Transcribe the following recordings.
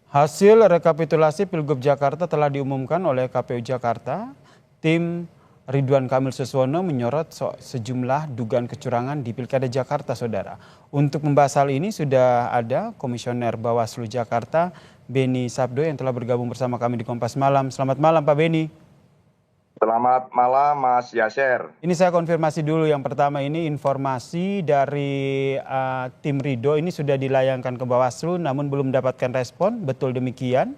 Hasil rekapitulasi Pilgub Jakarta telah diumumkan oleh KPU Jakarta. Tim Ridwan Kamil Suswono menyorot sejumlah dugaan kecurangan di Pilkada Jakarta, Saudara. Untuk membahas hal ini sudah ada Komisioner Bawaslu Jakarta, Beni Sabdo, yang telah bergabung bersama kami di Kompas Malam. Selamat malam, Pak Beni. Selamat malam, Mas Yaser. Ini saya konfirmasi dulu, yang pertama ini informasi dari tim Rido ini sudah dilayangkan ke Bawaslu namun belum mendapatkan respon, betul demikian?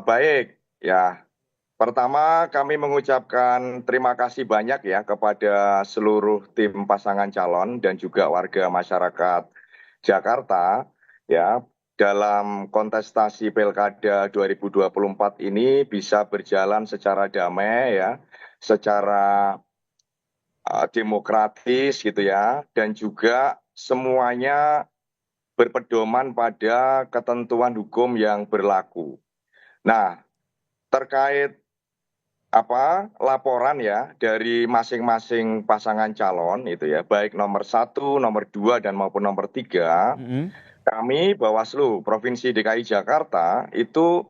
Baik, ya. Pertama kami mengucapkan terima kasih banyak ya kepada seluruh tim pasangan calon dan juga warga masyarakat Jakarta ya dalam kontestasi Pilkada 2024 ini bisa berjalan secara damai ya, secara demokratis gitu ya, dan juga semuanya berpedoman pada ketentuan hukum yang berlaku. Nah, terkait laporan ya dari masing-masing pasangan calon itu ya, baik nomor 1, nomor 2 dan maupun nomor 3, kami Bawaslu Provinsi DKI Jakarta itu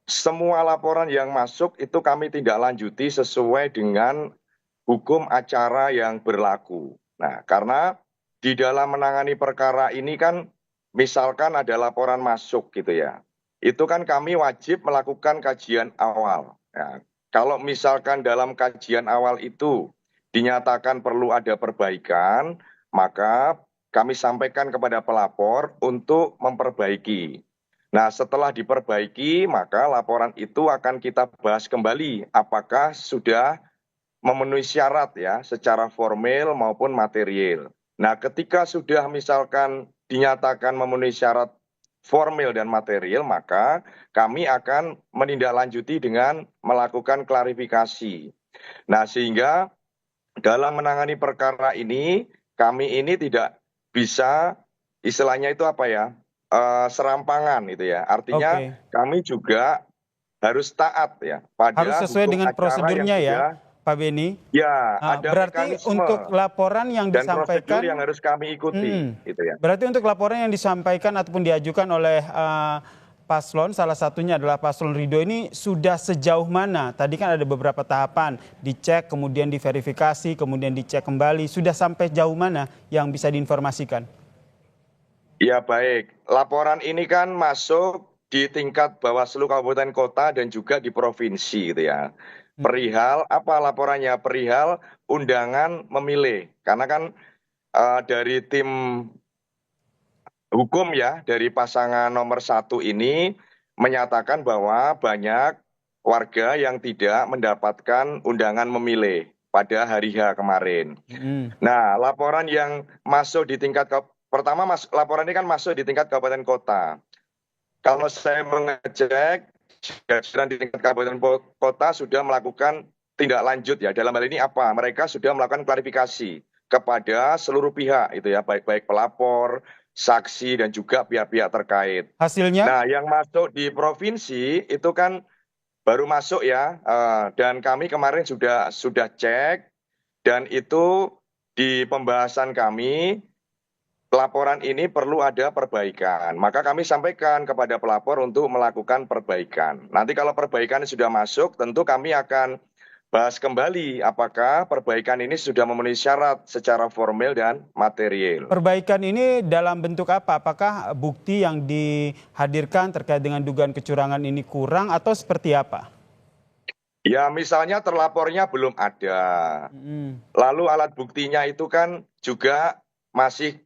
semua laporan yang masuk itu kami tindak lanjuti sesuai dengan hukum acara yang berlaku. Nah, karena di dalam menangani perkara ini kan misalkan ada laporan masuk gitu ya, itu kan kami wajib melakukan kajian awal. Nah, kalau misalkan dalam kajian awal itu dinyatakan perlu ada perbaikan, maka kami sampaikan kepada pelapor untuk memperbaiki. Nah, setelah diperbaiki, maka laporan itu akan kita bahas kembali apakah sudah memenuhi syarat ya secara formil maupun material. Nah, ketika sudah misalkan dinyatakan memenuhi syarat formil dan material, maka kami akan menindaklanjuti dengan melakukan klarifikasi. Nah, sehingga dalam menangani perkara ini, kami ini tidak bisa istilahnya itu serampangan gitu ya. Artinya Oke. kami juga harus taat ya Harus pada sesuai hukum dengan acara yang prosedurnya ya, sudah. Pak Beni. Ya, ada Berarti untuk mekanisme laporan yang dan prosedur yang disampaikan, harus kami ikuti, gitu ya. berarti untuk laporan yang disampaikan ataupun diajukan oleh paslon, salah satunya adalah paslon Rido ini sudah sejauh mana? Tadi kan ada beberapa tahapan, dicek, kemudian diverifikasi, kemudian dicek kembali. Sudah sampai jauh mana yang bisa diinformasikan? Ya baik, laporan ini kan masuk di tingkat Bawaslu Kabupaten Kota dan juga di provinsi gitu ya. Perihal apa laporannya? Perihal undangan memilih. Karena kan dari tim hukum ya, dari pasangan nomor 1 ini menyatakan bahwa banyak warga yang tidak mendapatkan undangan memilih pada hari H kemarin. Nah, laporan yang masuk di tingkat pertama laporan ini kan masuk di tingkat kabupaten kota. Kalau saya mengecek, jajaran di tingkat kabupaten kota sudah melakukan tindak lanjut ya. Dalam hal ini apa? Mereka sudah melakukan klarifikasi kepada seluruh pihak itu ya, baik-baik pelapor, saksi dan juga pihak-pihak terkait. Hasilnya? Nah, yang masuk di provinsi itu kan baru masuk ya, dan kami kemarin sudah cek dan itu di pembahasan kami laporan ini perlu ada perbaikan. Maka kami sampaikan kepada pelapor untuk melakukan perbaikan. Nanti kalau perbaikan sudah masuk, tentu kami akan bahas kembali apakah perbaikan ini sudah memenuhi syarat secara formil dan material. Perbaikan ini dalam bentuk apa? Apakah bukti yang dihadirkan terkait dengan dugaan kecurangan ini kurang atau seperti apa? Ya misalnya terlapornya belum ada. Lalu alat buktinya itu kan juga masih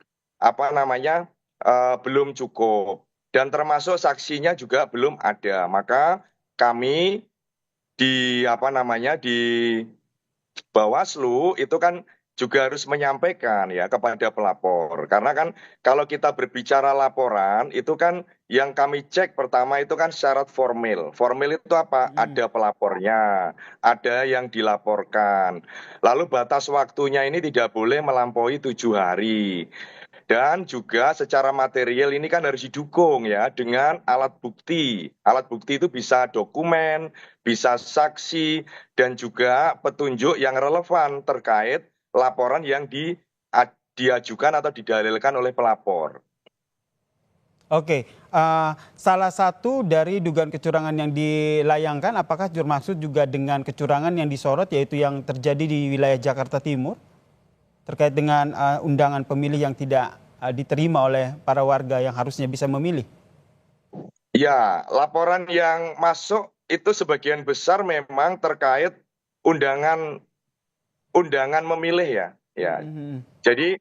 belum cukup. Dan termasuk saksinya juga belum ada. Maka kami di Bawaslu itu kan juga harus menyampaikan ya kepada pelapor. Karena kan kalau kita berbicara laporan itu kan yang kami cek pertama itu kan syarat formil. Formil itu apa? Ada pelapornya, ada yang dilaporkan. Lalu batas waktunya ini tidak boleh melampaui 7 hari. Dan juga secara material ini kan harus didukung ya dengan alat bukti. Alat bukti itu bisa dokumen, bisa saksi, dan juga petunjuk yang relevan terkait laporan yang diajukan atau didalilkan oleh pelapor. Oke, salah satu dari dugaan kecurangan yang dilayangkan apakah termaksud juga dengan kecurangan yang disorot yaitu yang terjadi di wilayah Jakarta Timur terkait dengan undangan pemilih yang tidak diterima oleh para warga yang harusnya bisa memilih? Ya, laporan yang masuk itu sebagian besar memang terkait undangan undangan memilih ya. Ya, Mhm. jadi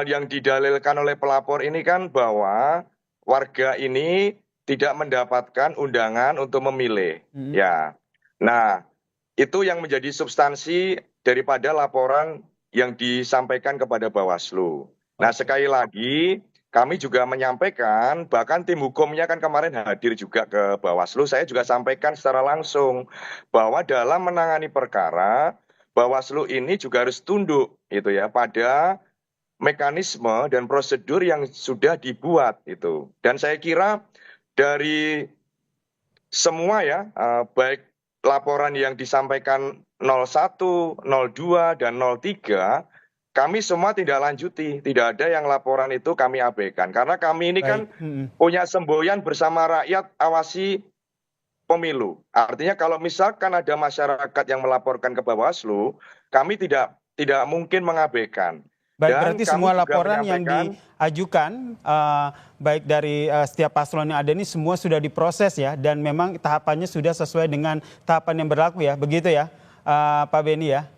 yang didalilkan oleh pelapor ini kan bahwa warga ini tidak mendapatkan undangan untuk memilih. Mhm. Ya, nah itu yang menjadi substansi daripada laporan yang disampaikan kepada Bawaslu. Nah Oke. sekali lagi kami juga menyampaikan, bahkan tim hukumnya kan kemarin hadir juga ke Bawaslu, saya juga sampaikan secara langsung bahwa dalam menangani perkara, Bawaslu ini juga harus tunduk gitu ya pada mekanisme dan prosedur yang sudah dibuat itu. Dan saya kira dari semua ya, baik laporan yang disampaikan 01, 02, dan 03, kami semua tidak lanjuti. Tidak ada yang laporan itu kami abaikan. Karena kami ini Baik. kan punya semboyan bersama rakyat awasi pemilu. Artinya kalau misalkan ada masyarakat yang melaporkan ke Bawaslu, kami tidak mungkin mengabaikan. Baik, Dan berarti kami semua juga laporan yang menyampaikan, diajukan, baik dari setiap paslon yang ada ini semua sudah diproses ya, dan memang tahapannya sudah sesuai dengan tahapan yang berlaku ya, begitu ya, Pak Beni ya?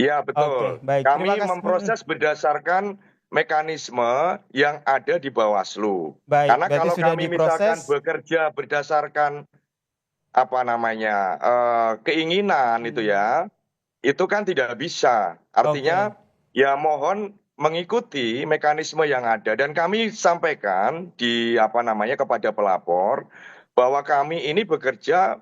ya Oke, betul. baik. Terima Kami kasih. memproses berdasarkan mekanisme yang ada di Bawaslu. Baik, Karena berarti kalau sudah kami misalkan diproses. bekerja berdasarkan apa namanya keinginan itu Mm, ya, itu kan tidak bisa. Oke, Artinya ya mohon mengikuti mekanisme yang ada dan kami sampaikan di apa namanya kepada pelapor bahwa kami ini bekerja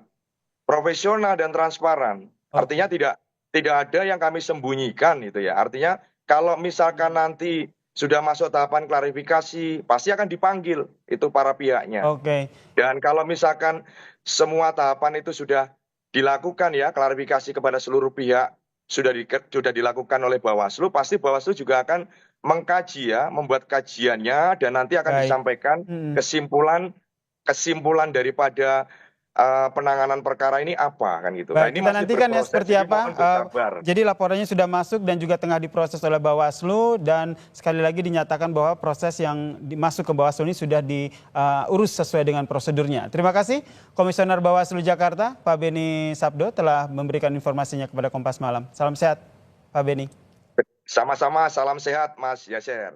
profesional dan transparan. Artinya oke. tidak ada yang kami sembunyikan itu ya. Artinya kalau misalkan Mm, nanti sudah masuk tahapan klarifikasi, pasti akan dipanggil itu para pihaknya. Oke, Dan kalau misalkan semua tahapan itu sudah dilakukan ya, klarifikasi kepada seluruh pihak sudah dilakukan oleh Bawaslu, pasti Bawaslu juga akan mengkaji ya, membuat kajiannya dan nanti akan baik. disampaikan Mm. kesimpulan kesimpulan daripada penanganan perkara ini apa kan gitu. Nah Baik, ini kita masih nantikan ya berproses, seperti jadi apa. mohon bersabar. Jadi laporannya sudah masuk dan juga tengah diproses oleh Bawaslu dan sekali lagi dinyatakan bahwa proses yang masuk ke Bawaslu ini sudah diurus sesuai dengan prosedurnya. Terima kasih Komisioner Bawaslu Jakarta, Pak Beni Sabdo telah memberikan informasinya kepada Kompas Malam. Salam sehat, Pak Beni. Sama-sama, salam sehat Mas Yaser.